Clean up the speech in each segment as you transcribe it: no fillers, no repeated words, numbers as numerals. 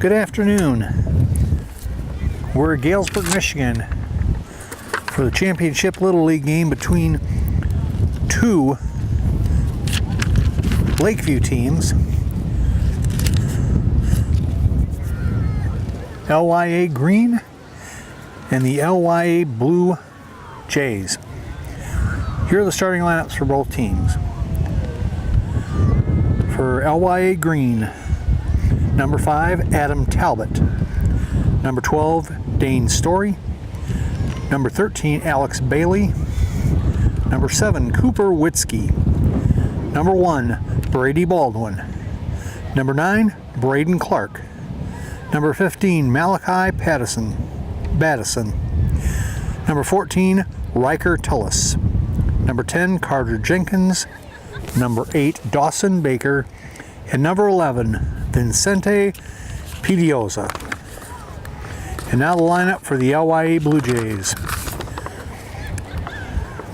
Good afternoon. We're at Galesburg, Michigan for the championship Little League game between two Lakeview teams. LYA Green and the LYA Blue Jays. Here are the starting lineups for both teams. For LYA Green, number 5, Adam Talbot. Number 12, Dane Story. Number 13, Alex Bailey. Number 7, Cooper Witzke. Number 1, Brady Baldwin. Number 9, Braden Clark. Number 15, Malachi Battison. Number 14, Riker Tullis. Number 10, Carter Jenkins. Number 8, Dawson Baker. And number 11, Vincente Pedioza. And now the lineup for the LYA Blue Jays.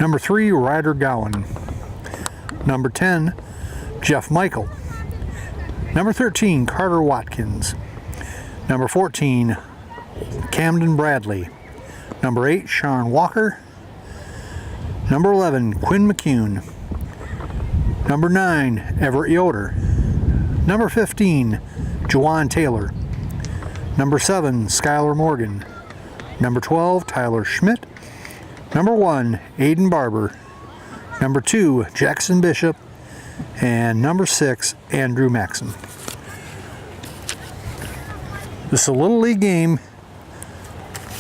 Number 3, Ryder Gowan. Number 10, Jeff Michael. Number 13, Carter Watkins. Number 14, Camden Bradley. Number 8, Sean Walker. Number 11, Quinn McCune. Number 9, Everett Yoder. Number 15, Juwan Taylor. Number 7, Skylar Morgan. Number 12, Tyler Schmidt. Number 1, Aiden Barber. Number 2, Jackson Bishop. And number 6, Andrew Maxson. This is a Little League game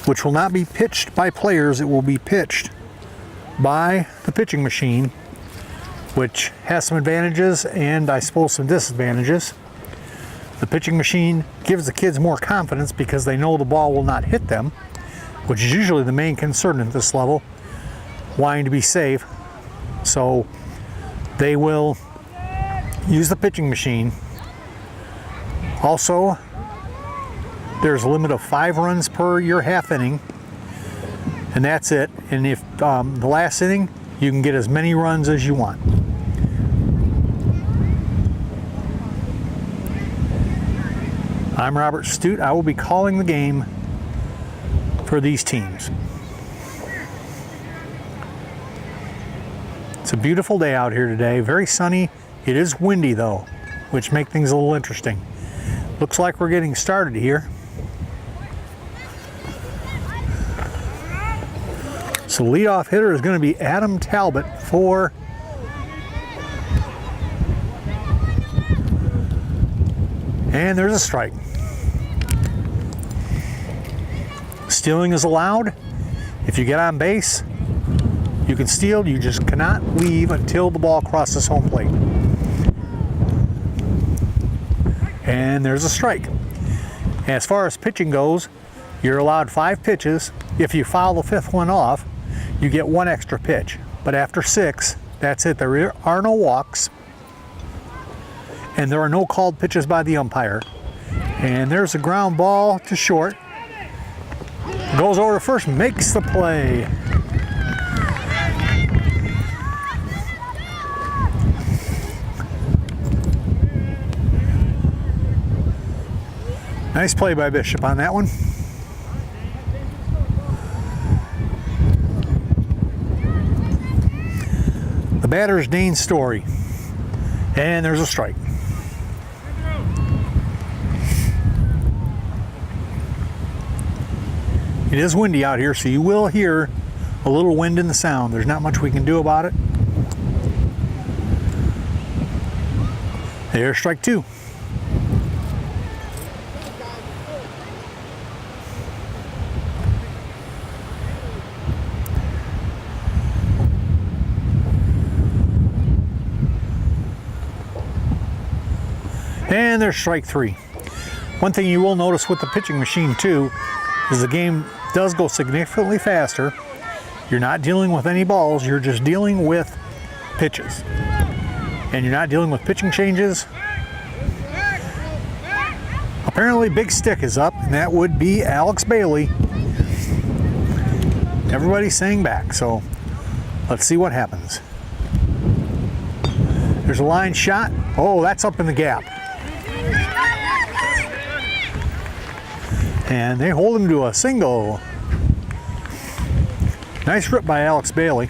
which will not be pitched by players. It will be pitched by the pitching machine, which has some advantages and I suppose some disadvantages. The pitching machine gives the kids more confidence because they know the ball will not hit them, which is usually the main concern at this level, wanting to be safe. So they will use the pitching machine. Also, there's a limit of 5 runs per your half inning, and that's it. And if the last inning, you can get as many runs as you want. I'm Robert Stute. I will be calling the game for these teams. It's a beautiful day out here today, very sunny. It is windy though, which makes things a little interesting. Looks like we're getting started here. So the leadoff hitter is going to be Adam Talbot for and there's a strike. Stealing is allowed. If you get on base, you can steal. You just cannot leave until the ball crosses home plate. And there's a strike. As far as pitching goes, you're allowed 5 pitches. If you foul the 5th one off, you get 1 extra pitch. But after 6, that's it. There are no walks. And there are no called pitches by the umpire. And there's a ground ball to short. Goes over to first, makes the play. Nice play by Bishop on that one. The batter is Dane Story. And there's a strike. It is windy out here, so you will hear a little wind in the sound. There's not much we can do about it. There's strike 2. And there's strike 3. One thing you will notice with the pitching machine too is the game does go significantly faster. You're not dealing with any balls, you're just dealing with pitches. And you're not dealing with pitching changes. Apparently Big Stick is up, and that would be Alex Bailey. Everybody's saying back, so let's see what happens. There's a line shot. Oh, that's up in the gap. And they hold him to a single. Nice rip by Alex Bailey.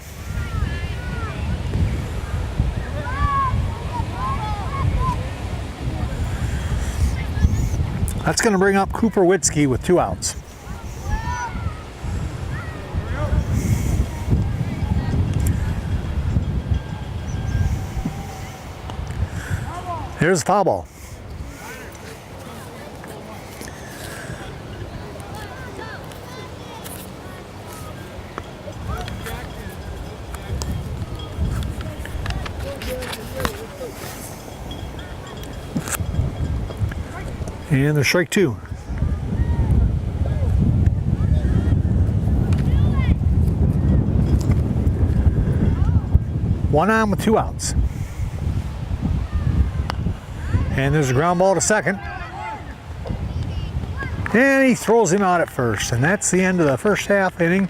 That's going to bring up Cooper Witzke with 2 outs. Here's the foul ball. And there's strike 2. One on with 2 outs. And there's a ground ball to second. And he throws him out at first. And that's the end of the first half inning.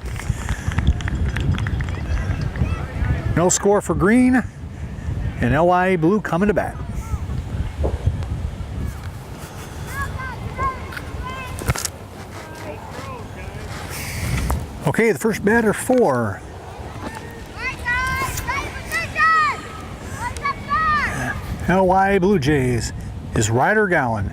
No score for Green. And LYA Blue coming to bat. Okay, the first batter for LYA Blue Jays is Ryder Gowan.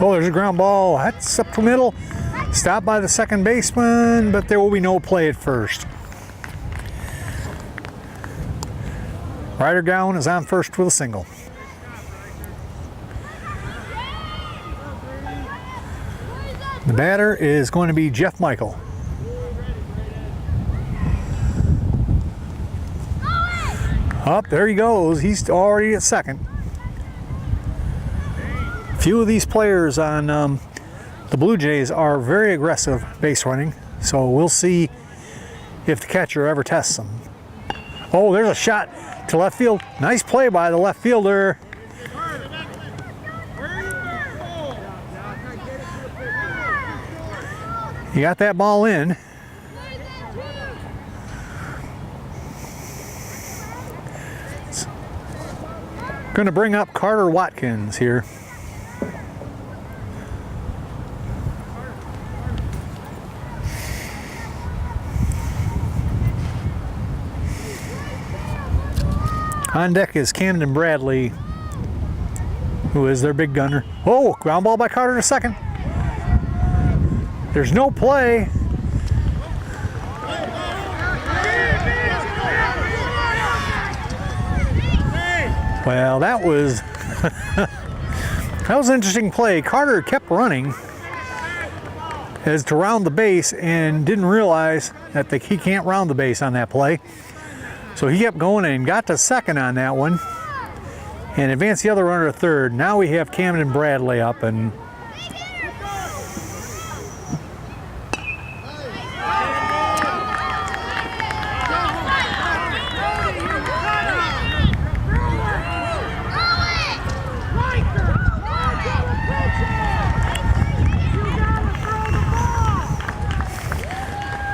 Oh, there's a ground ball. That's up the middle. Stopped by the second baseman, but there will be no play at first. Ryder Gowan is on first with a single. The batter is going to be Jeff Michael. Up, there he goes. He's already at second. Few of these players on the Blue Jays are very aggressive base running, so we'll see if the catcher ever tests them. Oh, there's a shot to left field. Nice play by the left fielder. He got that ball in. Going to bring up Carter Watkins here. On deck is Camden Bradley, who is their big gunner. Oh, ground ball by Carter to second. There's no play. Well, that was that was an interesting play. Carter kept running as to round the base and didn't realize that he can't round the base on that play. So he kept going and got to second on that one and advanced the other runner to third. Now we have Camden Bradley up, and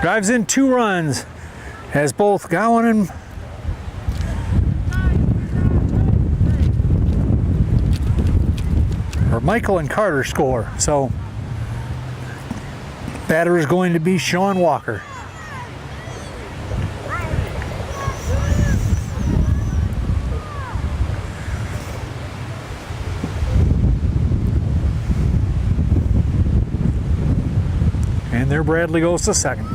drives in 2 runs as both Gowan and Michael and Carter score. So batter is going to be Sean Walker. And there Bradley goes to second.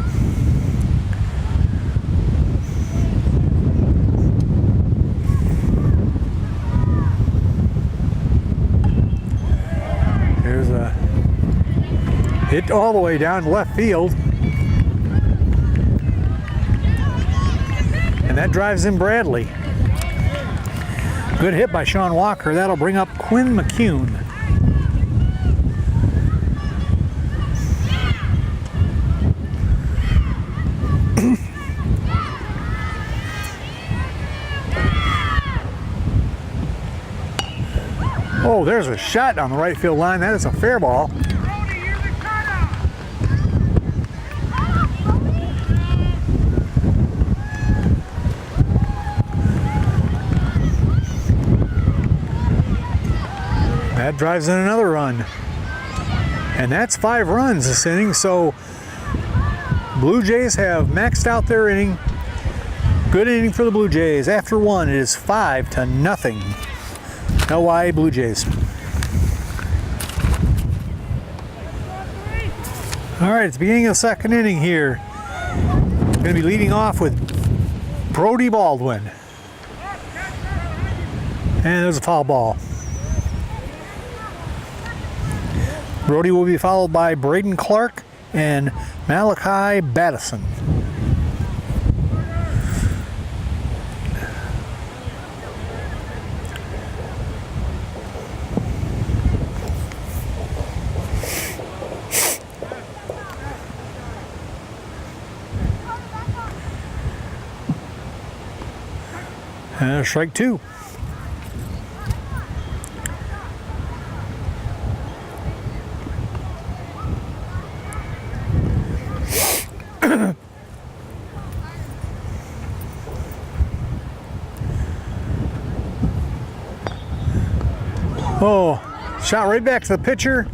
Hit all the way down left field. And that drives in Bradley. Good hit by Sean Walker. That'll bring up Quinn McCune. Oh, there's a shot on the right field line. That is a fair ball. That drives in another run. And that's 5 runs this inning, so Blue Jays have maxed out their inning. Good inning for the Blue Jays. After 1, it is 5-0. LYA Blue Jays. All right, it's the beginning of the 2nd inning here. Going to be leading off with Brody Baldwin. And there's a foul ball. Brody will be followed by Braden Clark and Malachi Battison. And strike 2. Oh, shot right back to the pitcher.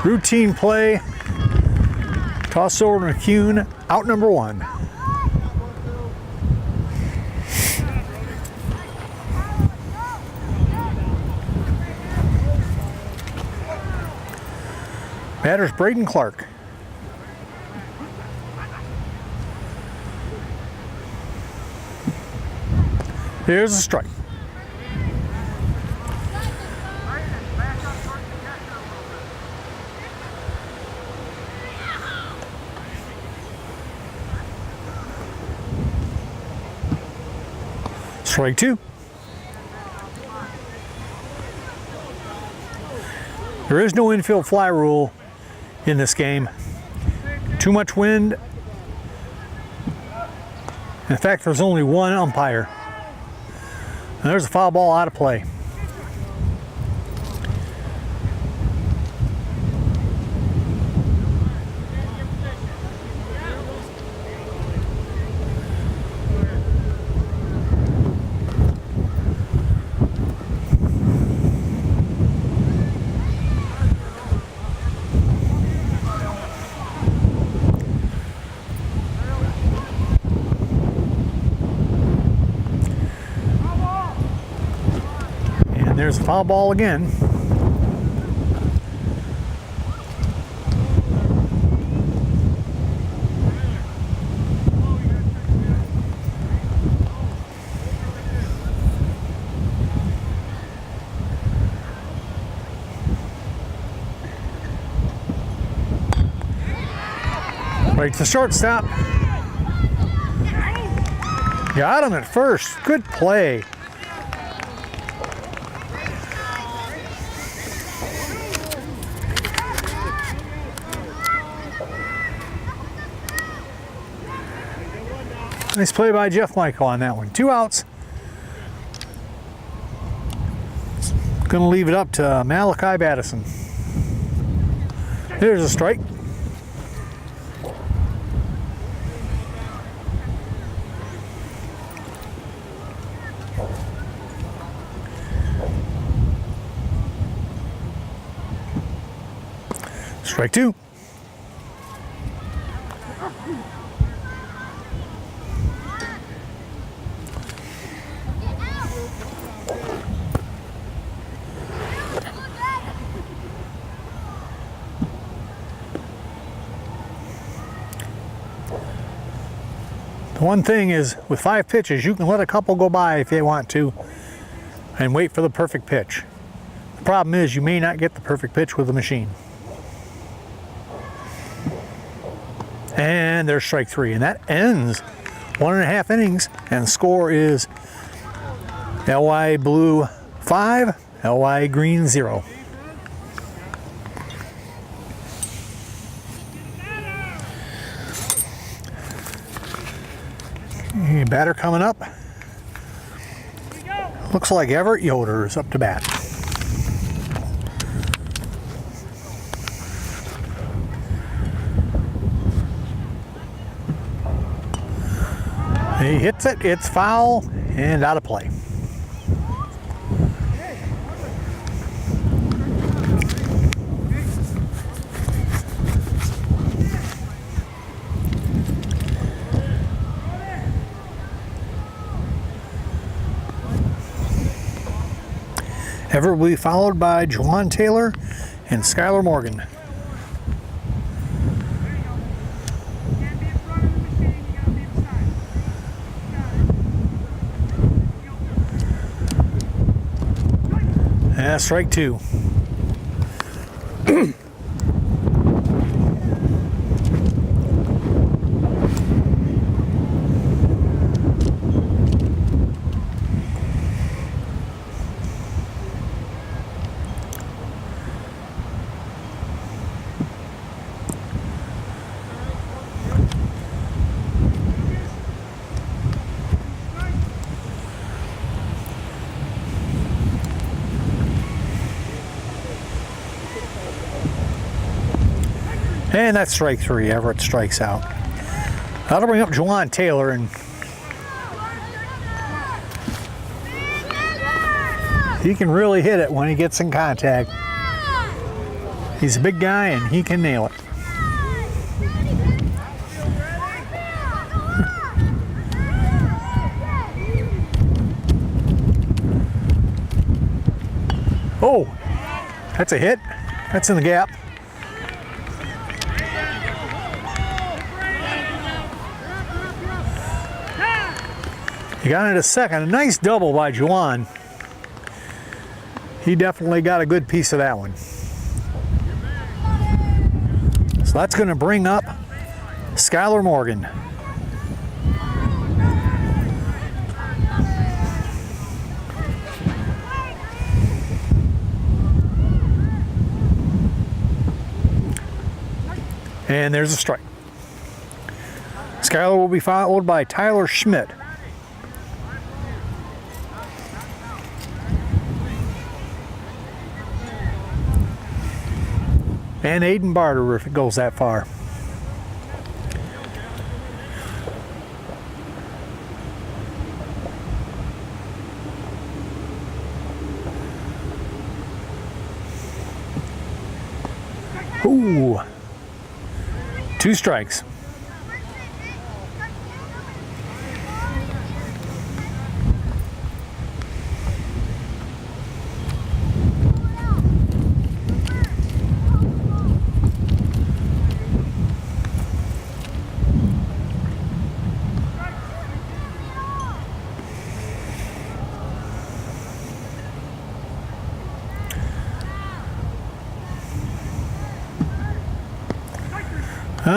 Routine play. Toss over to McCune. Out number 1. Batter's Braden Clark. Here's a strike. Strike 2. There is no infield fly rule in this game. Too much wind. In fact, there's only one umpire. And there's a foul ball out of play. There's a foul ball again. Right to shortstop. Got him at first. Good play. Nice play by Jeff Michael on that one. 2 outs. Going to leave it up to Malachi Battison. There's a strike. Strike 2. The one thing is, with 5 pitches, you can let a couple go by if you want to and wait for the perfect pitch. The problem is you may not get the perfect pitch with the machine. And there's strike 3, and that ends 1.5 innings, and the score is LYA Blue 5, LYA Green 0. Batter coming up. Looks like Everett Yoder is up to bat. He hits it, it's foul and out of play. Everett will be followed by Juwan Taylor and Skylar Morgan. Strike two. And that's strike three. Everett strikes out. That'll bring up Juwan Taylor, and he can really hit it when he gets in contact. He's a big guy and he can nail it. Oh, that's a hit. That's in the gap. He got it a second. A nice double by Juwan. He definitely got a good piece of that one. So that's going to bring up Skylar Morgan. And there's a strike. Skylar will be followed by Tyler Schmidt. And Aiden Barter if it goes that far. Ooh. 2 strikes.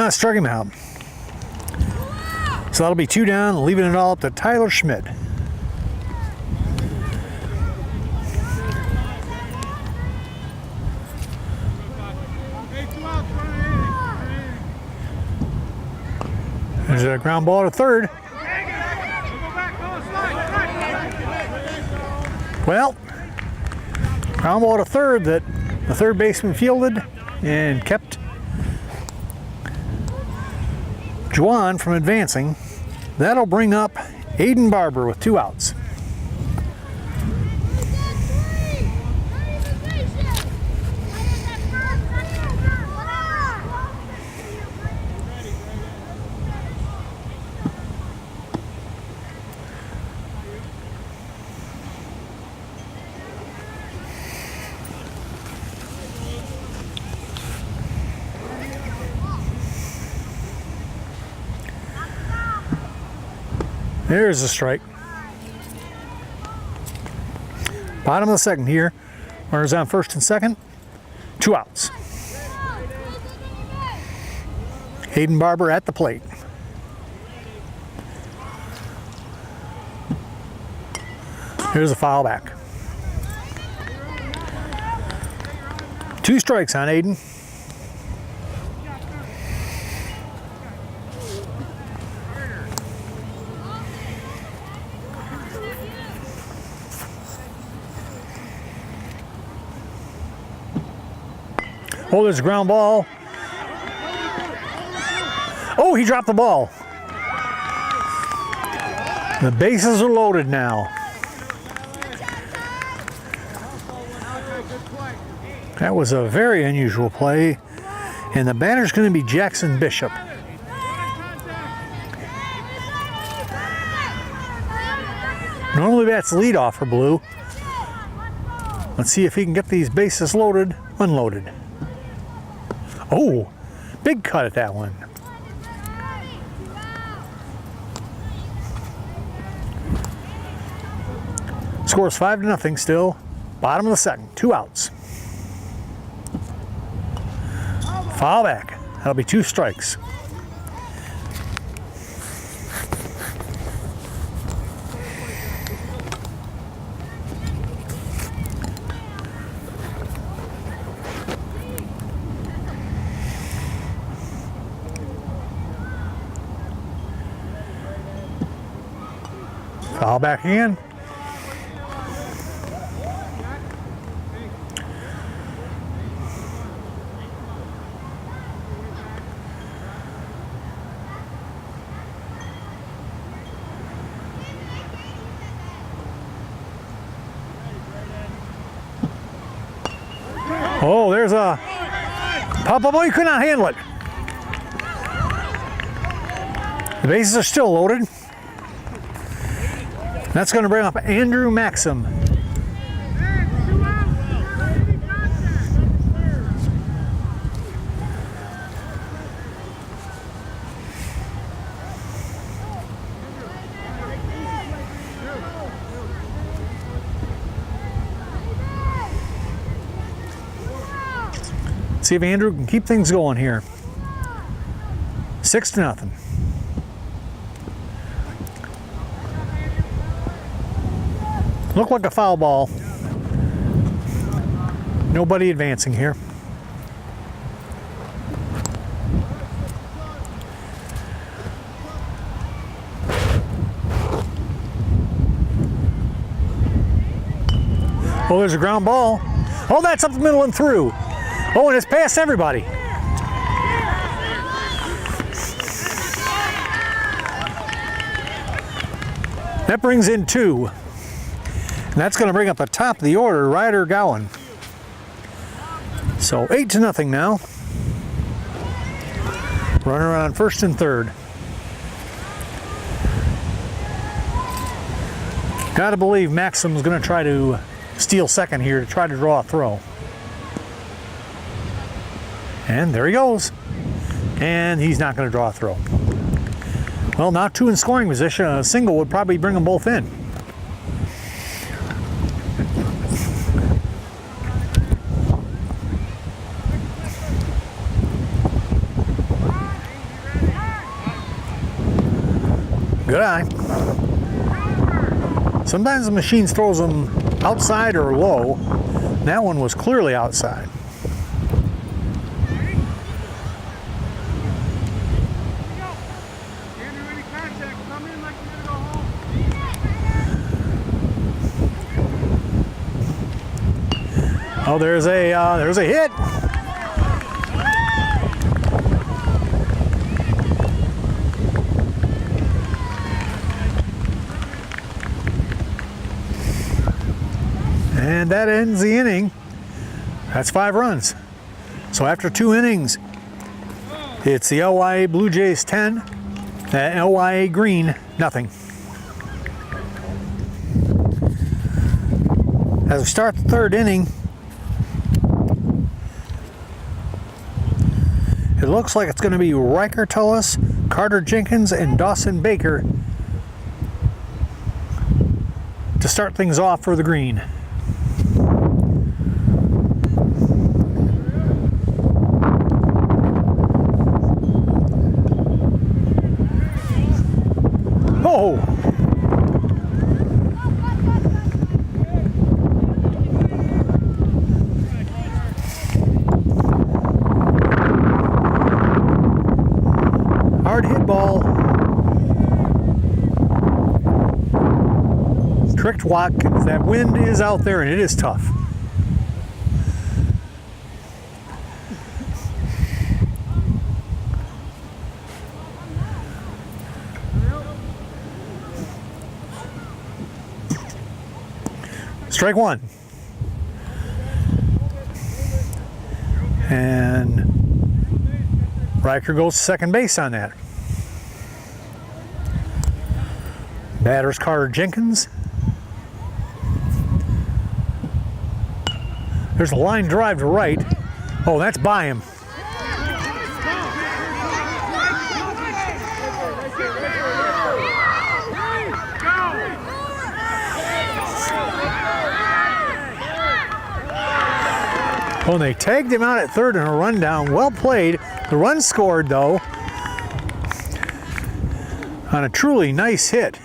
Struck him out. So that'll be 2 down, leaving it all up to Tyler Schmidt. There's a ground ball to third. Well, ground ball to third that the third baseman fielded and kept Juwan from advancing. That'll bring up Aiden Barber with 2 outs. There's a strike. Bottom of the second here. Runners on first and second. 2 outs. Aiden Barber at the plate. Here's a foul back. 2 strikes on Aiden. Oh, there's a ground ball. Oh, he dropped the ball. The bases are loaded now. That was a very unusual play. And the batter's going to be Jackson Bishop. Normally that's leadoff for Blue. Let's see if he can get these bases loaded, unloaded. Oh, big cut at that one. Score's 5-0 still. Bottom of the second, 2 outs. Foul back. That'll be 2 strikes. Foul back again. Oh, there's a pop up. Oh, you could not handle it. The bases are still loaded. That's going to bring up Andrew Maxim. See if Andrew can keep things going here. 6-0. Looked like a foul ball. Nobody advancing here. Oh, there's a ground ball. Oh, that's up the middle and through. Oh, and it's past everybody. That brings in 2. And that's going to bring up the top of the order, Ryder Gowan. So 8-0 now. Runner on first and third. Got to believe Maxim's going to try to steal second here to try to draw a throw. And there he goes. And he's not going to draw a throw. Well, now 2 in scoring position. A single would probably bring them both in. Good eye. Sometimes the machine throws them outside or low. That one was clearly outside. Oh, there's a hit. And that ends the inning. That's 5 runs. So after 2 innings, it's the LYA Blue Jays 10, LYA Green nothing. As we start the 3rd inning, it looks like it's going to be Riker Tullis, Carter Jenkins, and Dawson Baker to start things off for the Green. Oh! Hard hit ball. Tricked walk. That wind is out there and it is tough. Strike 1. And Riker goes to second base on that. Batter's Carter Jenkins. There's a line drive to right. Oh, that's by him. Oh, and they tagged him out at third in a rundown. Well played. The run scored, though, on a truly nice hit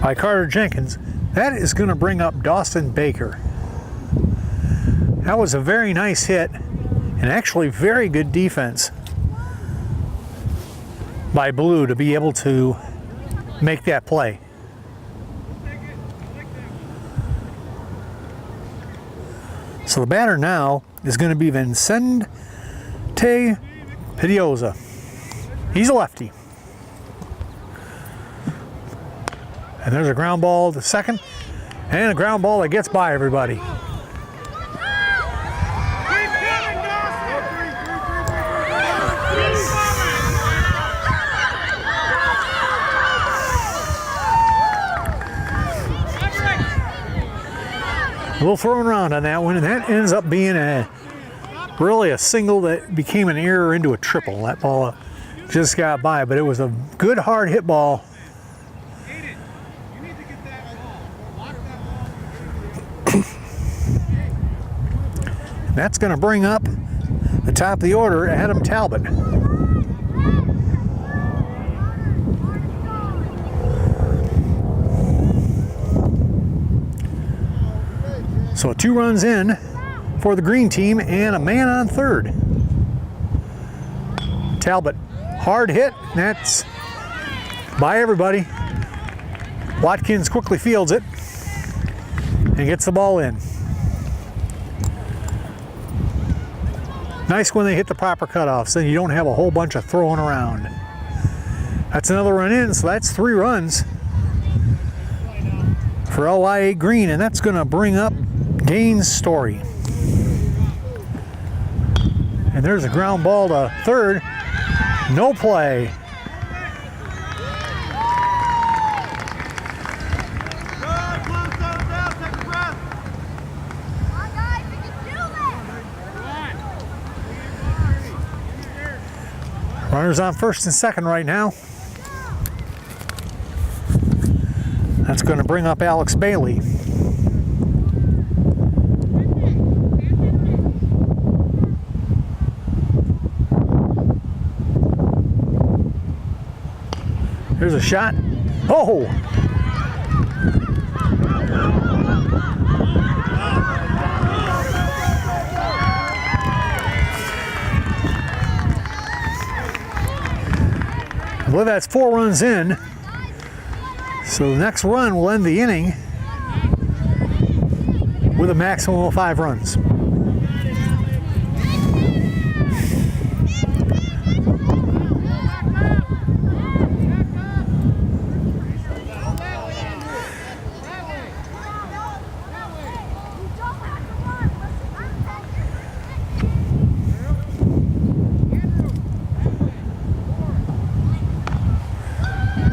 by Carter Jenkins. That is going to bring up Dawson Baker. That was a very nice hit and actually very good defense by Blue to be able to make that play. So the batter now is going to be Vincente Pedioza. He's a lefty. And there's a ground ball to second, and a ground ball that gets by everybody. A little throwing around on that one, and that ends up being really a single that became an error into a triple. That ball just got by, but it was a good hard hit ball. That's going to bring up the top of the order, Adam Talbot. So 2 runs in for the green team and a man on third. Talbot, hard hit. That's by everybody. Watkins quickly fields it and gets the ball in. Nice when they hit the proper cutoffs, then you don't have a whole bunch of throwing around. That's another run in, so that's 3 runs for LYA Green, and that's going to bring up Gaines Story. And there's a ground ball to third. No play. Runners on first and second right now. That's going to bring up Alex Bailey. Here's a shot. Oh! I believe that's 4 runs in. So the next run will end the inning with a maximum of 5 runs.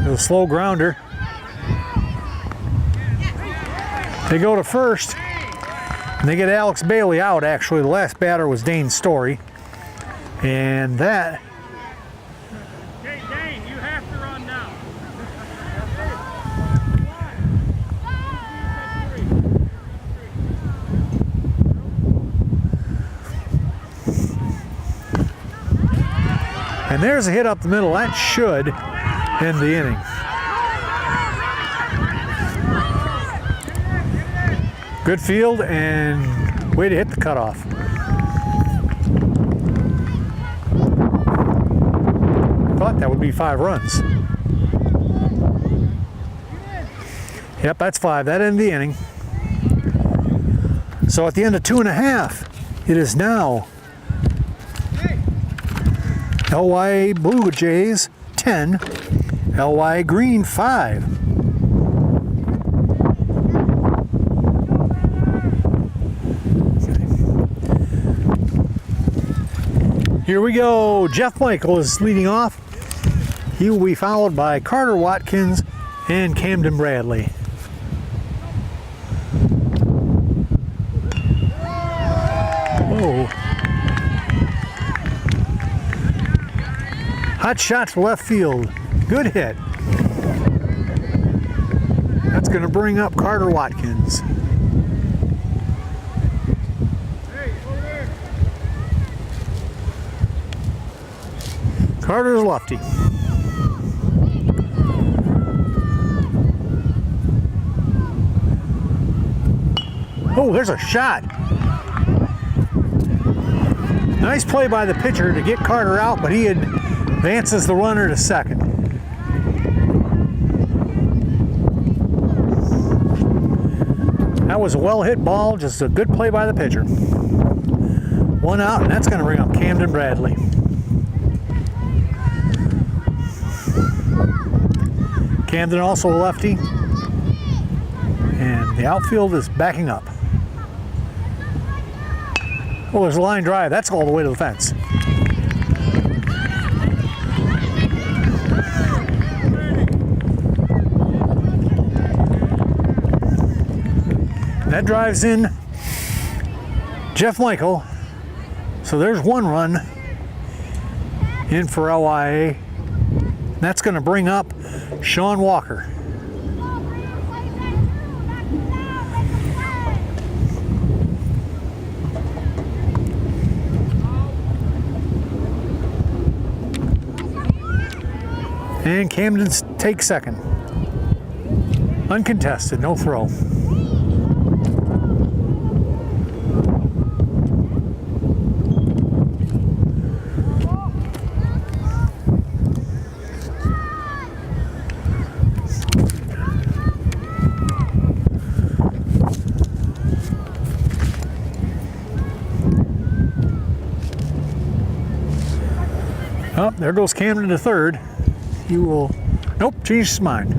A slow grounder. They go to first, and they get Alex Bailey out. Actually, the last batter was Dane Story, and that. Okay, Dane, you have to run now. And there's a hit up the middle. That should end the inning. Good field and way to hit the cutoff. Thought that would be 5 runs. Yep, that's 5. That ended the inning. So at the end of 2.5, it is now LYA Blue Jays 10, LYA Green 5. Here we go. Jeff Michael is leading off. He will be followed by Carter Watkins and Camden Bradley. Hot shot to left field. Good hit. That's going to bring up Carter Watkins. Carter's lefty. Oh, there's a shot. Nice play by the pitcher to get Carter out, but he advances the runner to second. That was a well-hit ball, just a good play by the pitcher. One out, and that's going to bring up Camden Bradley. Camden also a lefty, and the outfield is backing up. Oh, there's a line drive. That's all the way to the fence. That drives in Jeff Michael. So there's one run in for LYA. That's going to bring up Sean Walker. And Camden takes second. Uncontested, no throw. Oh, there goes Camden to third. He will, nope, change his mind.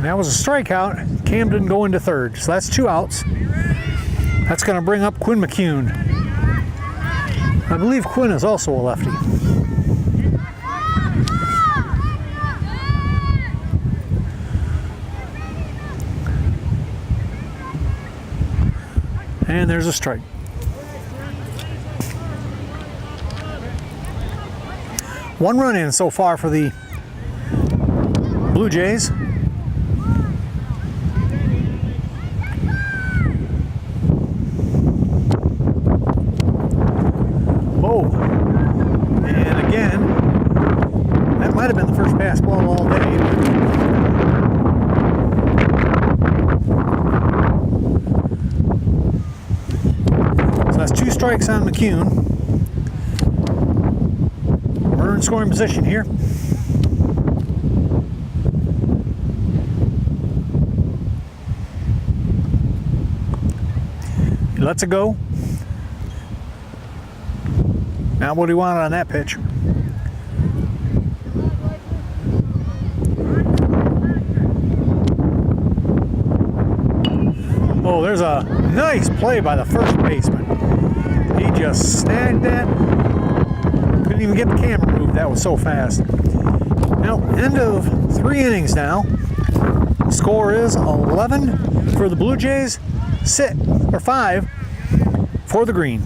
That was a strikeout. Camden going to third. So that's 2 outs. That's going to bring up Quinn McCune. I believe Quinn is also a lefty. And there's a strike. One run in so far for the Blue Jays. And again, that might have been the first pass ball all day. So that's 2 strikes on McCune. We're in scoring position here. He lets it go. Now what do you want on that pitch? Oh, there's a nice play by the first baseman. He just snagged that. Couldn't even get the camera moved. That was so fast. Now, end of 3 innings now. Score is 11 for the Blue Jays, 5 for the Green.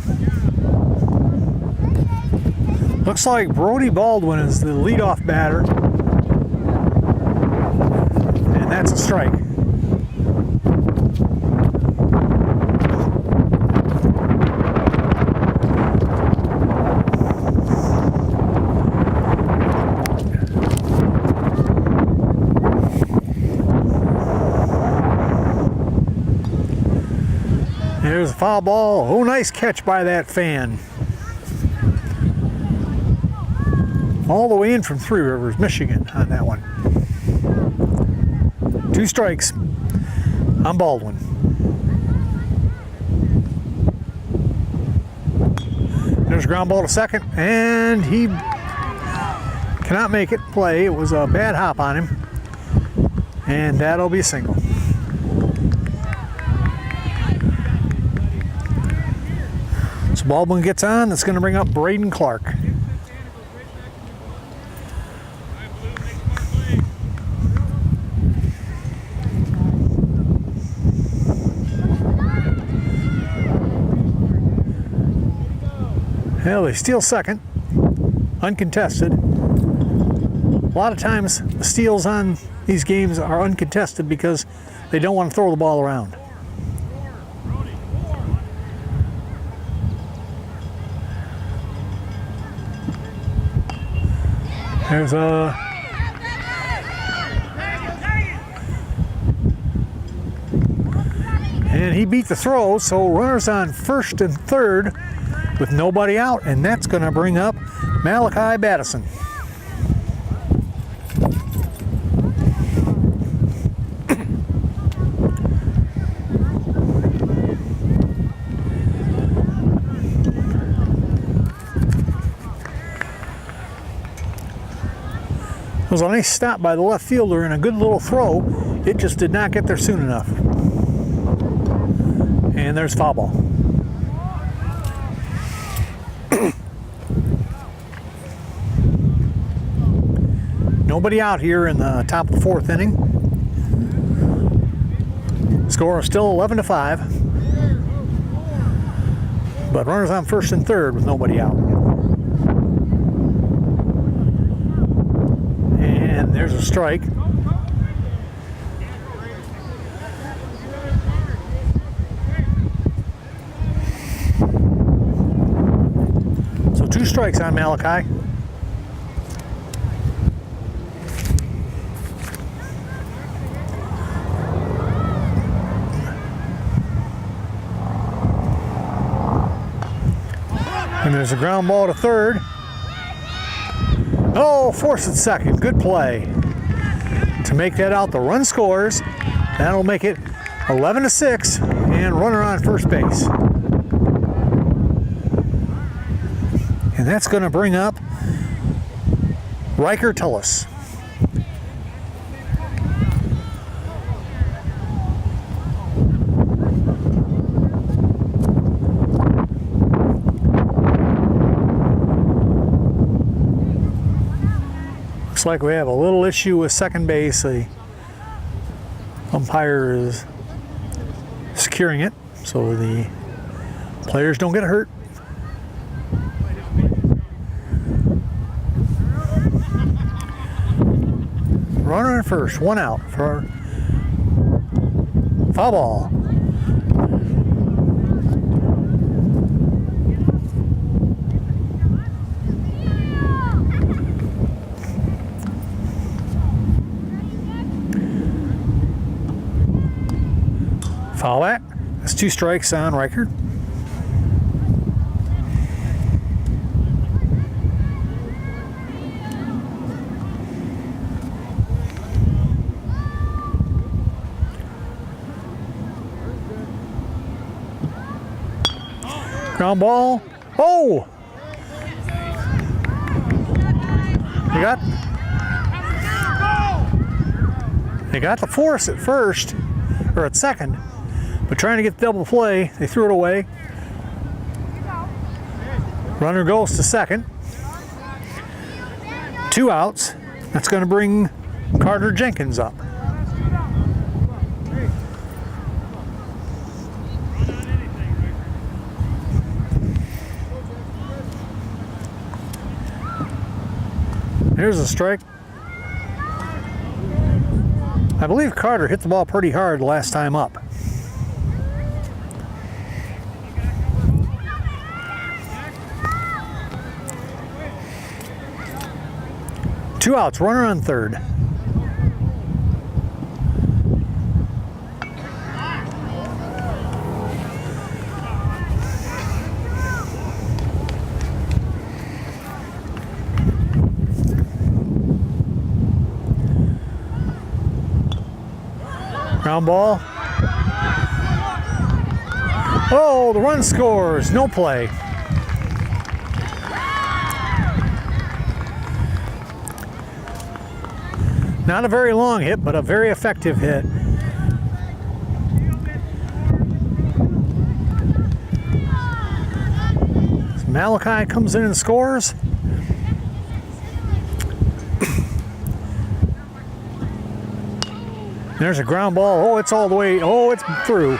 Looks like Brody Baldwin is the leadoff batter. And that's a strike. There's a foul ball. Oh, nice catch by that fan. All the way in from Three Rivers, Michigan on that one. 2 strikes on Baldwin. There's a ground ball to second, and he cannot make it play. It was a bad hop on him. And that'll be a single. So Baldwin gets on. That's going to bring up Braden Clark. Well, they steal second, uncontested. A lot of times the steals on these games are uncontested because they don't want to throw the ball around. There's a... And he beat the throw, so runners on first and third with nobody out, and that's going to bring up Malachi Battison. It was a nice stop by the left fielder and a good little throw. It just did not get there soon enough. And there's foul ball. Nobody out here in the top of the fourth inning. Score is still 11-5. But runners on first and third with nobody out. And there's a strike. So 2 strikes on Malachi. And there's a ground ball to third. Oh, force at second. Good play. To make that out, the run scores. That'll make it 11-6 and runner on first base. And that's going to bring up Riker Tullis. Looks like we have a little issue with second base. The umpire is securing it so the players don't get hurt. Runner in first, 1 out for foul ball. Foul back. That's 2 strikes on Riker. Ground ball. Oh! They got the force at first, or at second. But trying to get the double play, they threw it away. Runner goes to second. 2 outs. That's going to bring Carter Jenkins up. Here's a strike. I believe Carter hit the ball pretty hard last time up. Two outs, runner on third. Ground ball. Oh, the run scores. No play. Not a very long hit, but a very effective hit. So Malachi comes in and scores. There's a ground ball. Oh, it's all the way. Oh, it's through.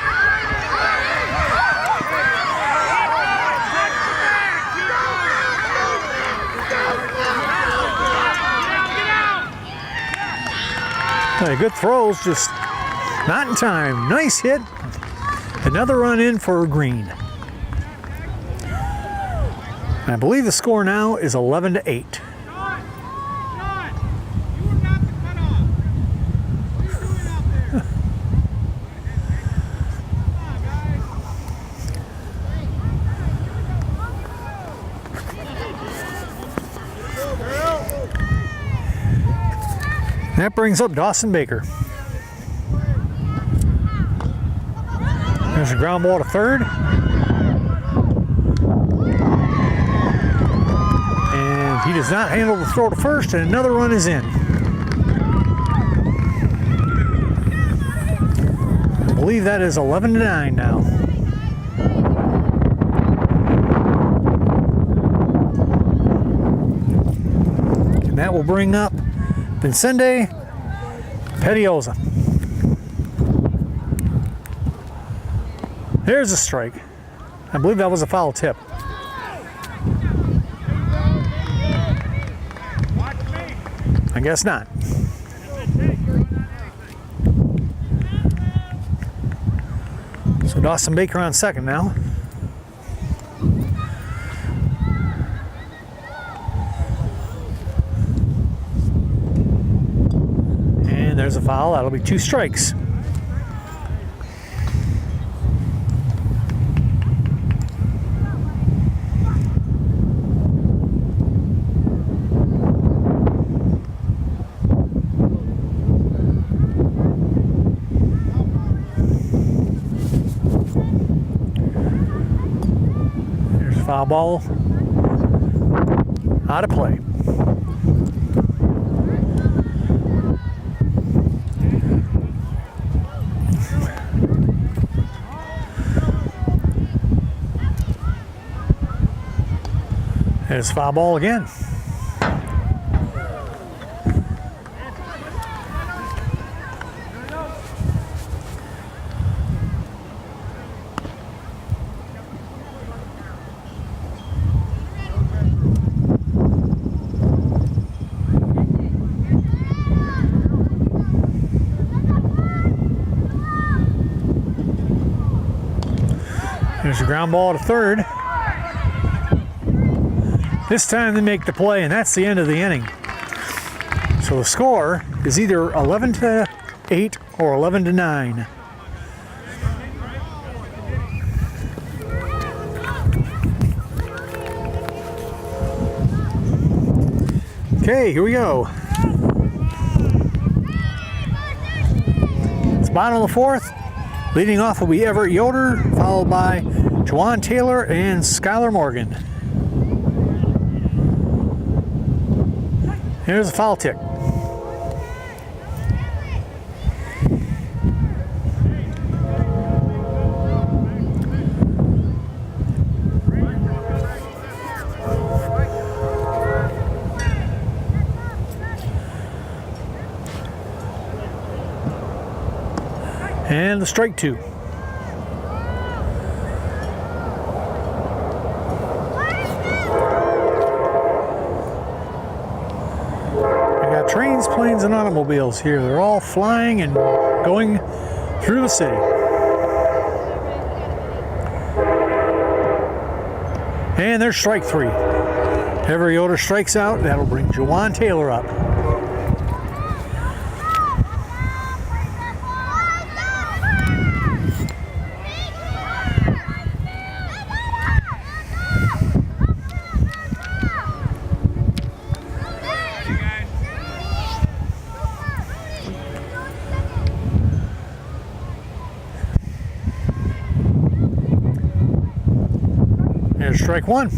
Hey, good throws, just not in time. Nice hit. Another run in for Green. I believe the score now is 11-8. That brings up Dawson Baker. There's a ground ball to third. And he does not handle the throw to first, and another run is in. I believe that is 11-9 now. And that will bring up Vincente Pedioza. There's a strike. I believe that was a foul tip. I guess not. So Dawson Baker on second now. There's a foul. That'll be 2 strikes. There's a foul ball. Out of play. There's a foul ball again. There's a ground ball to third. This time they make the play, and that's the end of the inning. So the score is either 11-8 or 11-9. Okay, here we go. It's bottom of the fourth. Leading off will be Everett Yoder, followed by Juwan Taylor and Skylar Morgan. Here's a foul tick. And the strike 2. Trains, planes, and automobiles here. They're all flying and going through the city. And there's strike 3. Everett Yoder strikes out. That'll bring Juwan Taylor up. There's strike 1.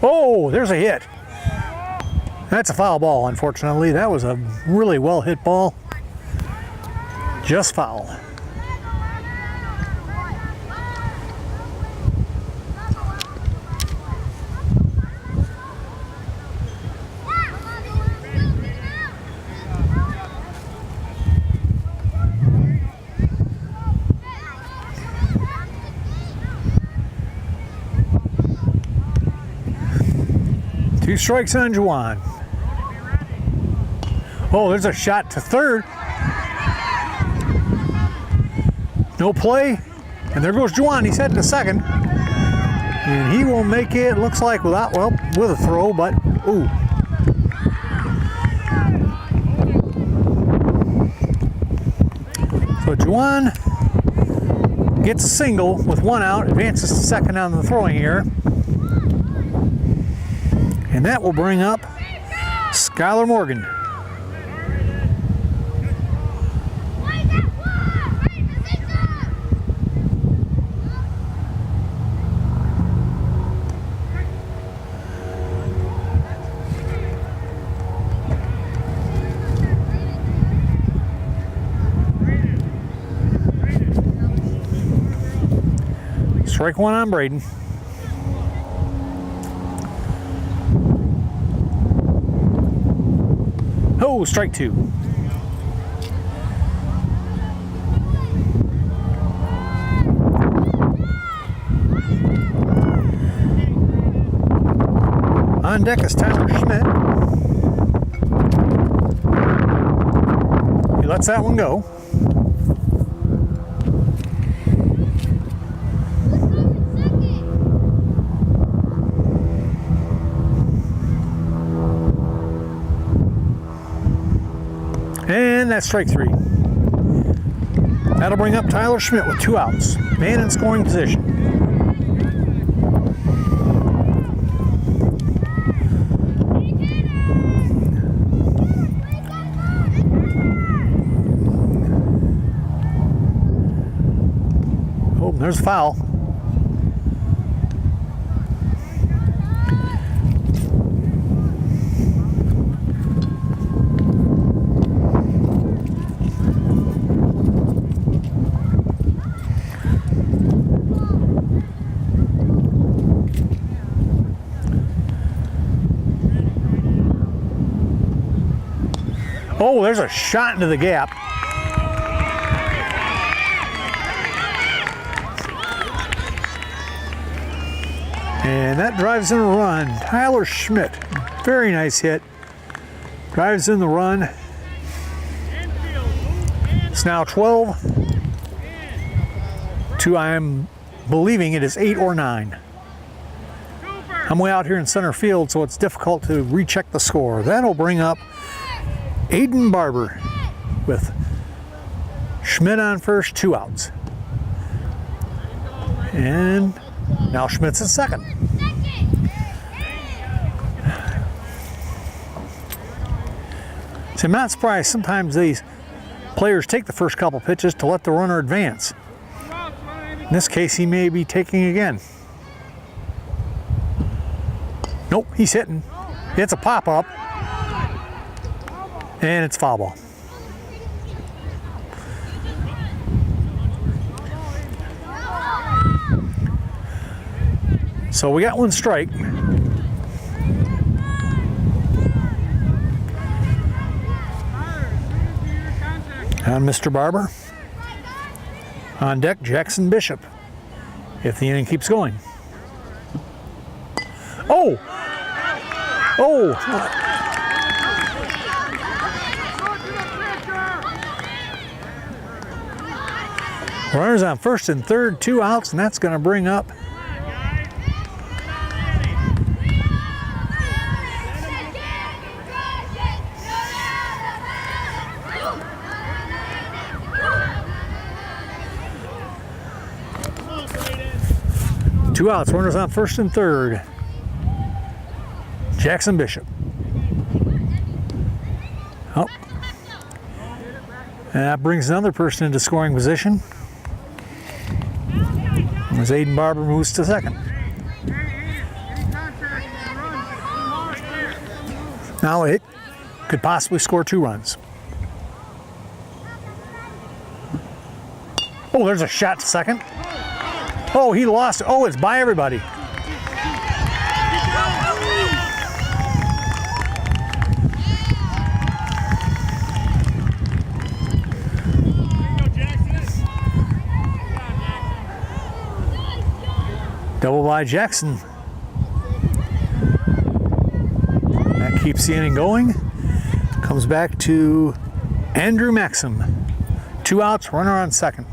Oh, there's a hit. That's a foul ball, unfortunately. That was a really well hit ball. Just foul. Two strikes on Juwan. Oh, there's a shot to third. No play. And there goes Juwan. He's heading to second. And he will make it, looks like, without, well, with a throw, but, ooh. So Juwan gets a single with one out, advances to second on the throwing error. And that will bring up Skylar Morgan. Strike one on Braden. Oh, strike two. On deck is Tyler Schmidt. He lets that one go. And that's strike three. That'll bring up Tyler Schmidt with two outs. Man in scoring position. Oh, there's a foul. Oh, there's a shot into the gap. And that drives in a run. Tyler Schmidt, very nice hit. Drives in the run. It's now 12 to, I'm believing it is 8 or 9. I'm way out here in center field, so it's difficult to recheck the score. That'll bring up Aiden Barber with Schmidt on first, two outs. And now Schmidt's at second. See, I'm not surprised sometimes these players take the first couple pitches to let the runner advance. In this case, he may be taking again. Nope, he's hitting. It's a pop-up. And it's foul ball. So we got one strike. On Mr. Barber. On deck, Jackson Bishop. If the inning keeps going. Oh! Oh! Runners on first and third, two outs, and that's going to bring up two outs, runners on first and third. Jackson Bishop. Oh. And that brings another person into scoring position. As Aiden Barber moves to second. Now it could possibly score 2 runs. Oh, there's a shot to second. Oh, he lost. Oh, it's by everybody. Double by Jackson. That keeps the inning going. Comes back to Andrew Maxim. 2 outs, runner on second.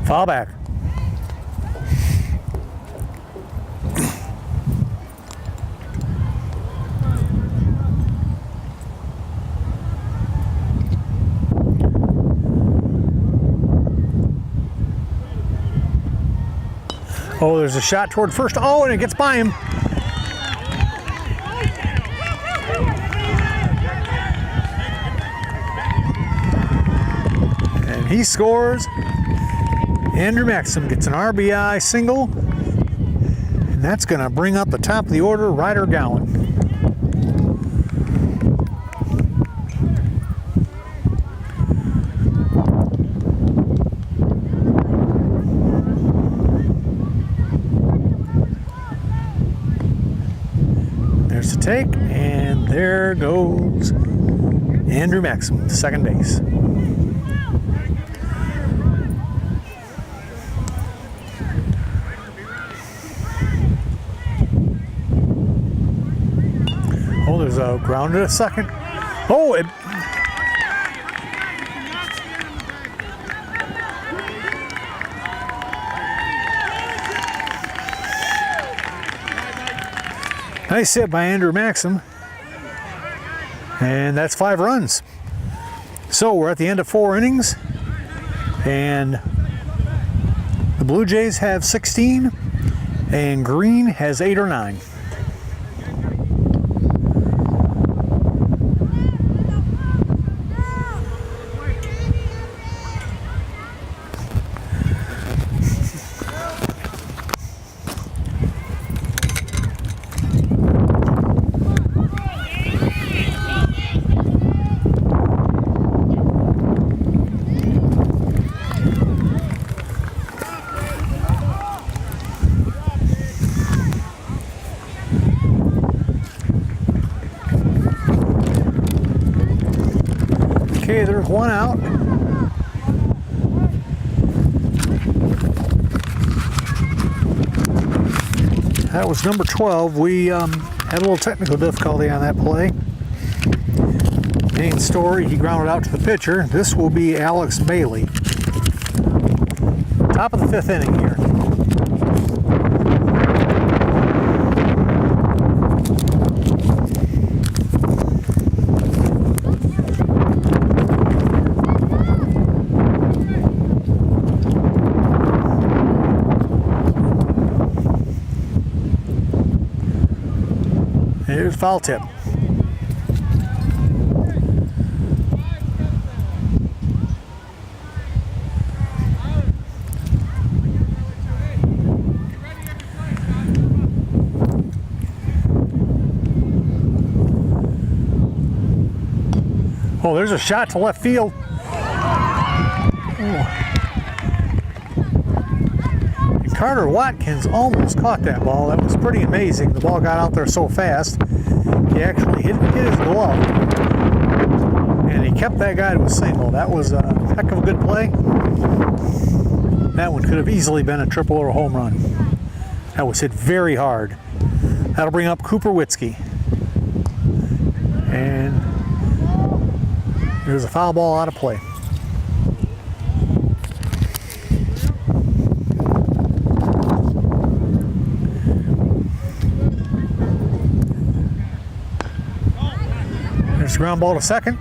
Foul back. Oh, there's a shot toward first. Oh, and it gets by him. And he scores. Andrew Maxim gets an RBI single. And that's going to bring up the top of the order, Ryder Gowan. There's the take, and there goes Andrew Maxim, second base. Oh, there's a grounded at second. Oh, it. Nice hit by Andrew Maxim. And that's 5 runs. So we're at the end of 4 innings. And the Blue Jays have 16. And Green has 8 or 9. Okay, there's 1 out. That was number 12. We had a little technical difficulty on that play. Main Story, he grounded out to the pitcher. This will be Alex Bailey. Top of the 5th inning here. Here's foul tip. Oh, there's a shot to left field. Carter Watkins almost caught that ball. That was pretty amazing. The ball got out there so fast. He actually hit his glove. And he kept that guy to a single. That was a heck of a good play. That one could have easily been a triple or a home run. That was hit very hard. That'll bring up Cooper Witzke. And there's a foul ball out of play. There's a ground ball to second.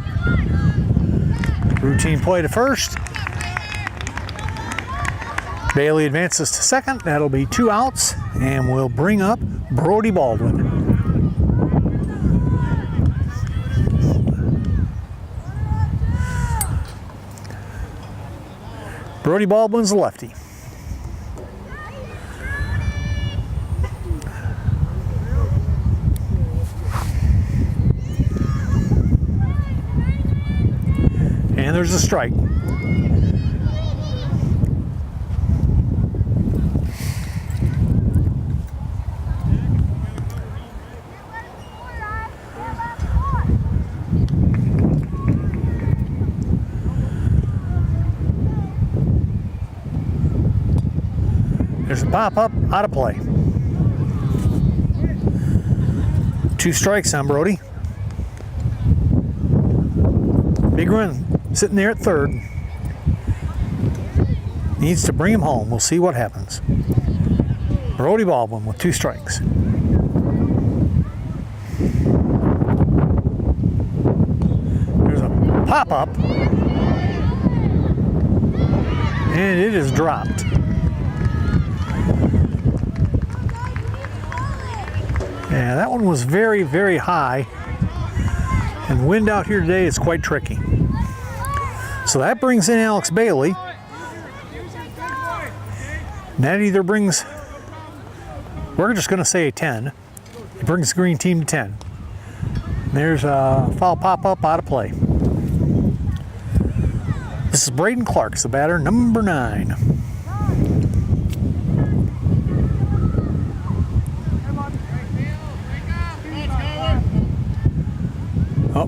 Routine play to first. Bailey advances to second. That'll be 2 outs, and we'll bring up Brody Baldwin. Brody Baldwin's the lefty. And there's a strike. There's a pop-up, out of play. 2 strikes on Brody. Big run sitting there at third. Needs to bring him home. We'll see what happens. Brody Baldwin with 2 strikes. There's a pop-up. And it is dropped. Yeah, that one was very, very high. And the wind out here today is quite tricky. So that brings in Alex Bailey. And that either brings, we're just going to say a 10. It brings the green team to 10. And there's a foul pop-up, out of play. This is Braden Clark's the batter, number 9. Oh.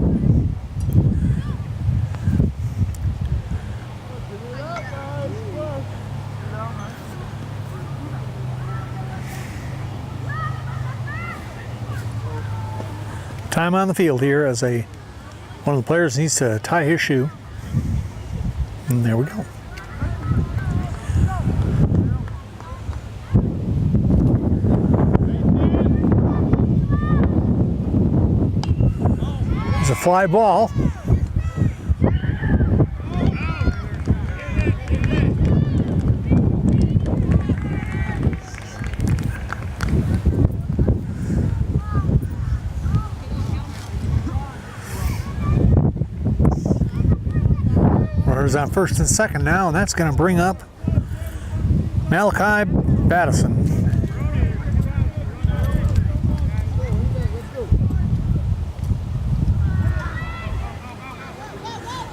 Time on the field here as one of the players needs to tie his shoe. And there we go. It's a fly ball. Runners on first and second now, and that's going to bring up Malachi Battison.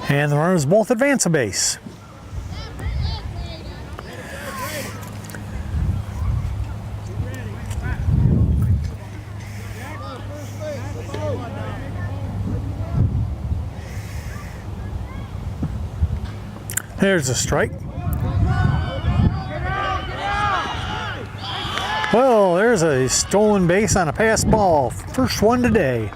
And the runners both advance a base. There's a strike. Well, there's a stolen base on a pass ball. First one today.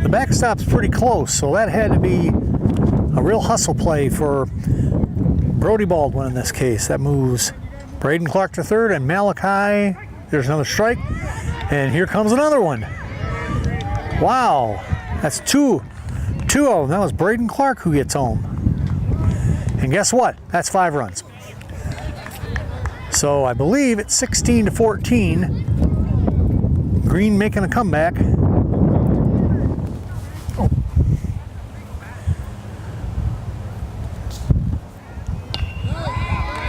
The backstop's pretty close, so that had to be a real hustle play for Brody Baldwin in this case. That moves Braden Clark to third, and Malachi, there's another strike, and here comes another one. Wow, that's two of them. That was Braden Clark who gets home. And guess what? That's 5 runs. So I believe it's 16-14. Green making a comeback.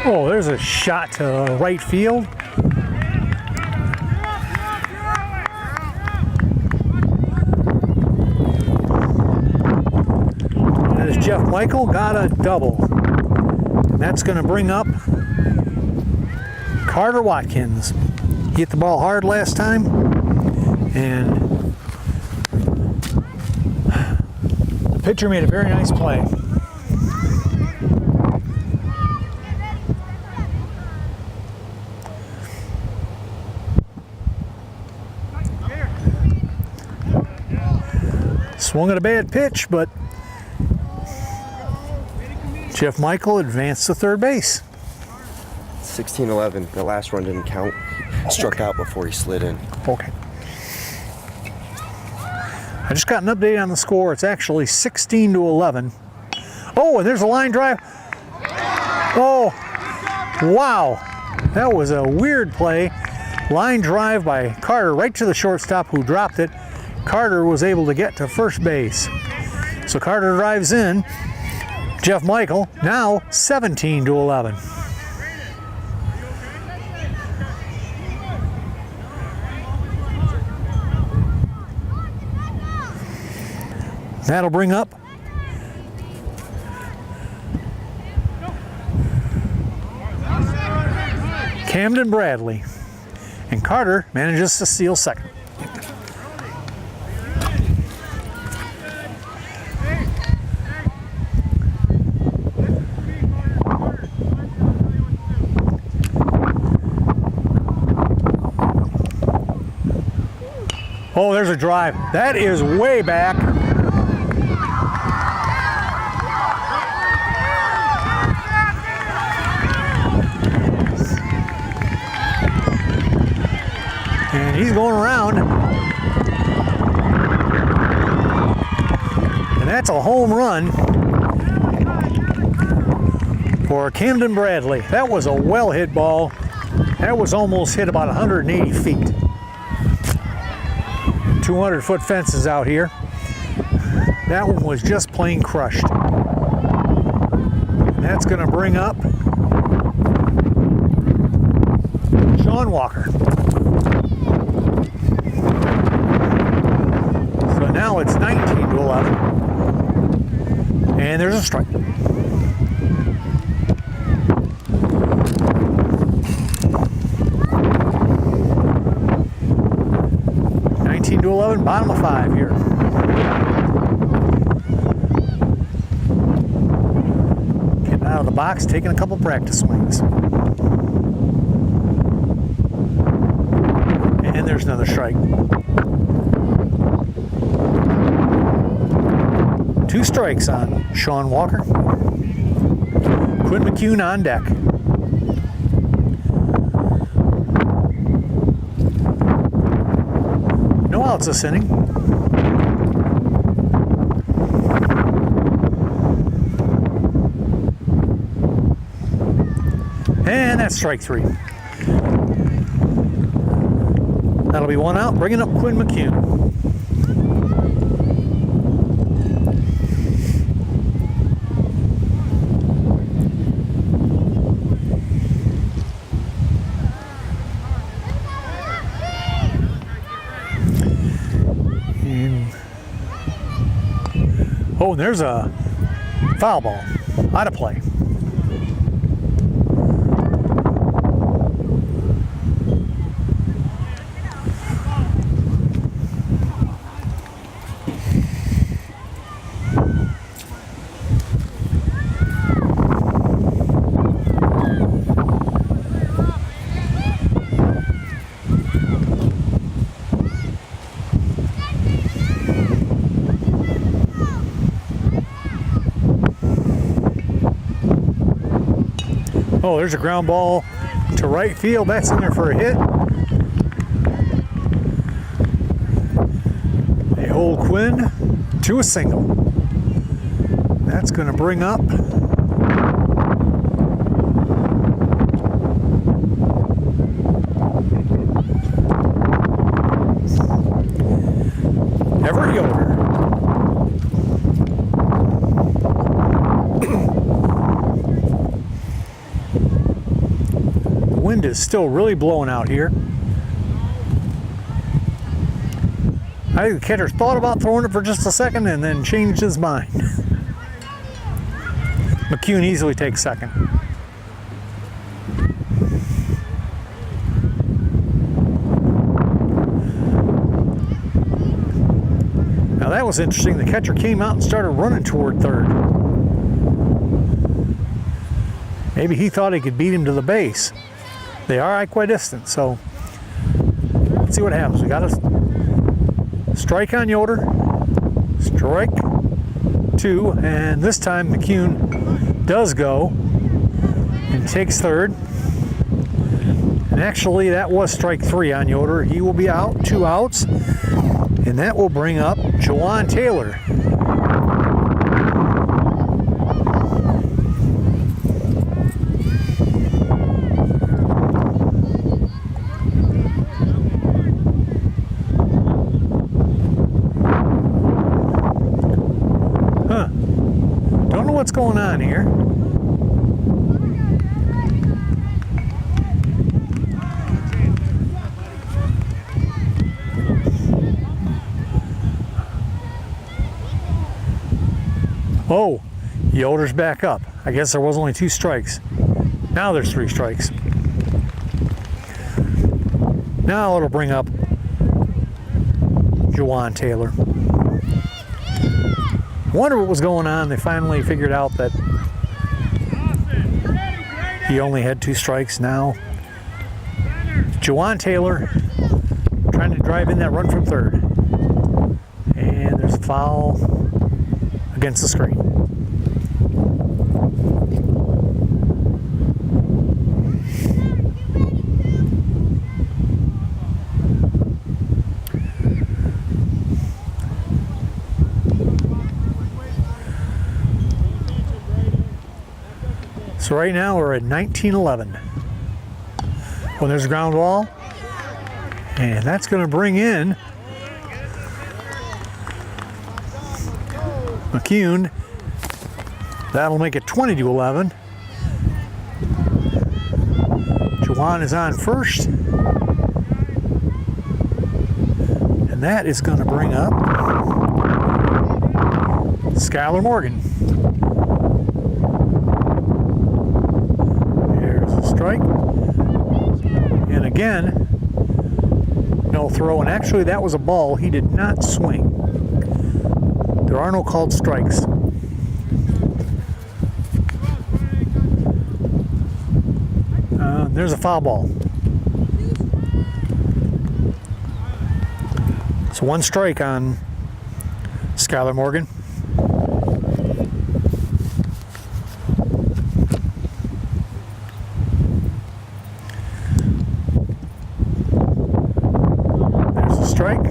Oh, there's a shot to right field. That is Jeff Michael, got a double. And that's going to bring up Carter Watkins. He hit the ball hard last time, and the pitcher made a very nice play. Swung at a bad pitch, but Jeff Michael advanced to third base. 16-11. The last run didn't count. Struck out before he slid in. Okay. I just got an update on the score. It's actually 16-11. Oh, and there's a line drive. Oh, wow. That was a weird play. Line drive by Carter right to the shortstop, who dropped it. Carter was able to get to first base. So Carter drives in. Jeff Michael now 17-11. That'll bring up Camden Bradley. And Carter manages to steal second. Oh, there's a drive. That is way back. And he's going around. And that's a home run for Camden Bradley. That was a well-hit ball. That was almost hit about 180 feet. 200-foot fences out here. That one was just plain crushed. And that's going to bring up Sean Walker. So now it's 19-11. And there's a strike. To 11, bottom of 5 here. Getting out of the box, taking a couple practice swings. And there's another strike. 2 strikes on Sean Walker. Quinn McCune on deck. No outs this inning. And that's strike 3. That'll be 1 out, bringing up Quinn McCune. Oh, and there's a foul ball out of play. Oh, there's a ground ball to right field. That's in there for a hit. They hold Quinn to a single. That's going to bring up Everett Yoder. Wind is still really blowing out here. I think the catcher thought about throwing it for just a second and then changed his mind. McCune easily takes second. Now that was interesting. The catcher came out and started running toward third. Maybe he thought he could beat him to the base. They are equidistant, so let's see what happens. We got a strike on Yoder, strike 2, and this time McCune does go and takes third. And actually, that was strike 3 on Yoder. He will be out, 2 outs, and that will bring up Jawan Taylor. Huh. Don't know what's going on here. Oh, Yoder's back up. I guess there was only 2 strikes. Now there's 3 strikes. Now it'll bring up Juwan Taylor. I wonder what was going on. They finally figured out that he only had 2 strikes now. Juwan Taylor trying to drive in that run from third. And there's a foul against the screen. So right now we're at 19-11. Well, there's a ground ball, and that's going to bring in McCune. That'll make it 20-11. Juwan is on first, and that is going to bring up Skylar Morgan. Strike. And again, no throw. And actually, that was a ball. He did not swing. There are no called strikes. There's a foul ball. So 1 strike on Skylar Morgan. Strike.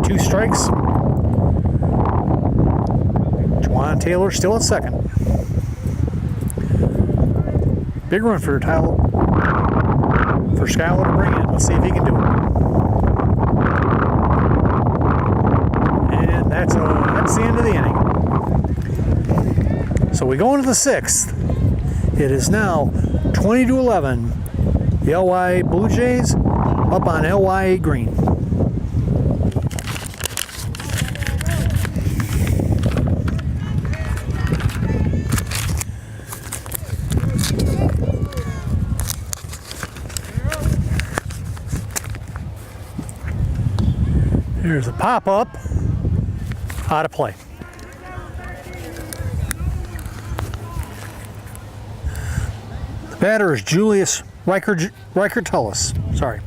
2 strikes. Juwan Taylor still at second. Big run for Tyler, for Skylar to bring in. Let's see if he can do it. And that's the end of the inning. So we go into the 6th. It is now 20-11. The LYA Blue Jays up on LYA green. Here's a pop-up, out of play. The batter is Julius Riker-Tullis, sorry.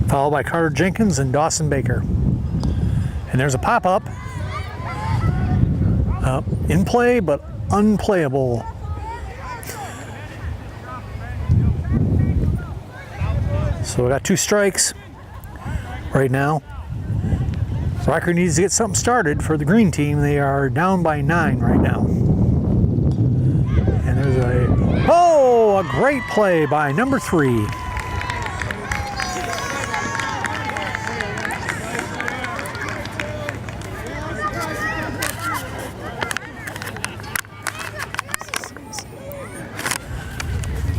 Followed by Carter Jenkins and Dawson Baker. And there's a pop-up. In play, but unplayable. So we got 2 strikes right now. Riker needs to get something started for the green team. They are down by 9 right now. And there's a great play by number 3.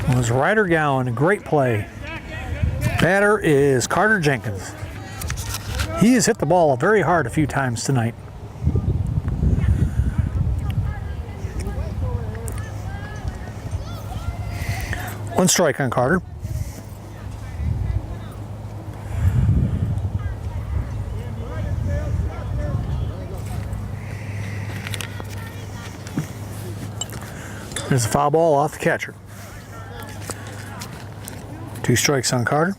It was Ryder Gowan, a great play. Batter is Carter Jenkins. He has hit the ball very hard a few times tonight. One strike on Carter. There's a foul ball off the catcher. 2 strikes on Carter.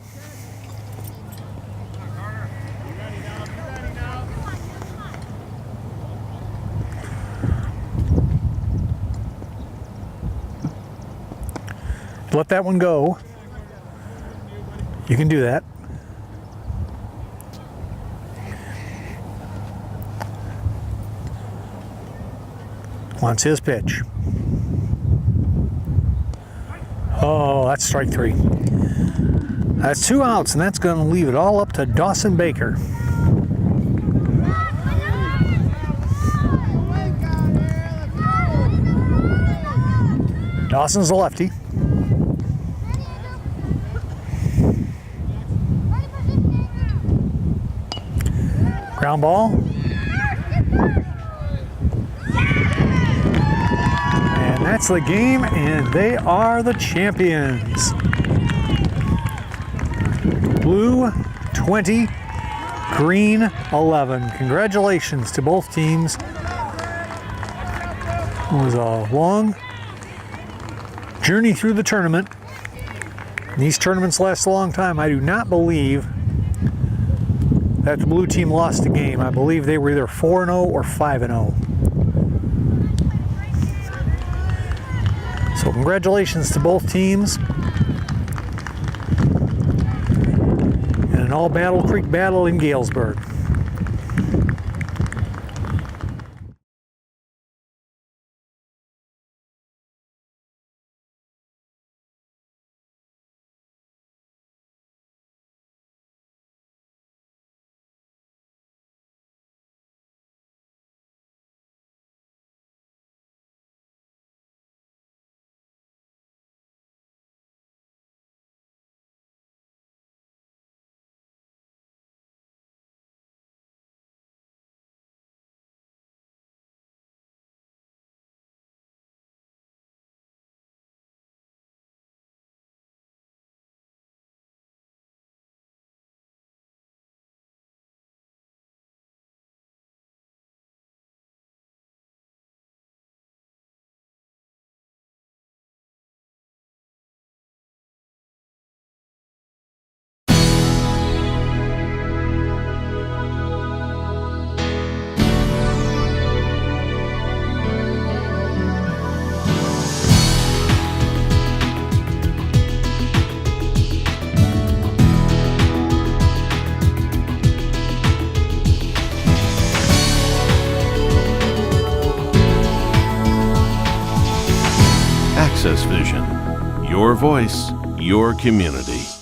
Let that one go. You can do that. Wants his pitch. Oh, that's strike 3. That's 2 outs, and that's going to leave it all up to Dawson Baker. Dawson's the lefty. Ground ball. And that's the game, and they are the champions. Blue 20, green 11. Congratulations to both teams. It was a long journey through the tournament. These tournaments last a long time. I do not believe that the blue team lost a game. I believe they were either 4-0 or 5-0. So congratulations to both teams. And an all Battle Creek battle in Galesburg. AccessVision. Your voice, your community.